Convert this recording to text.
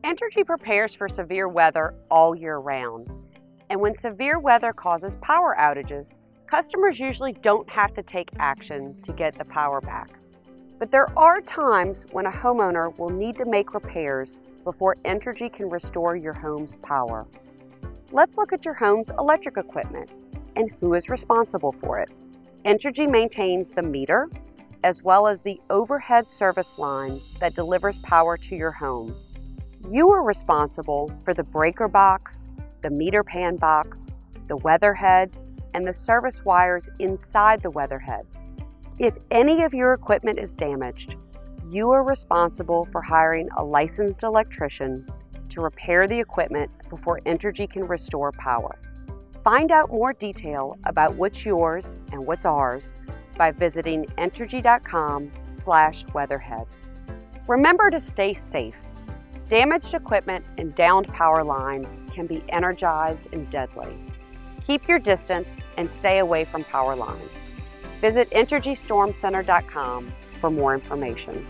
Entergy prepares for severe weather all year round. And when severe weather causes power outages, customers usually don't have to take action to get the power back. But there are times when a homeowner will need to make repairs before Entergy can restore your home's power. Let's look at your home's electric equipment and who is responsible for it. Entergy maintains the meter as well as the overhead service line that delivers power to your home. You are responsible for the breaker box, the meter pan box, the weatherhead, and the service wires inside the weatherhead. If any of your equipment is damaged, you are responsible for hiring a licensed electrician to repair the equipment before Entergy can restore power. Find out more detail about what's yours and what's ours by visiting entergy.com/weatherhead. Remember to stay safe. Damaged equipment and downed power lines can be energized and deadly. Keep your distance and stay away from power lines. Visit EnergyStormCenter.com for more information.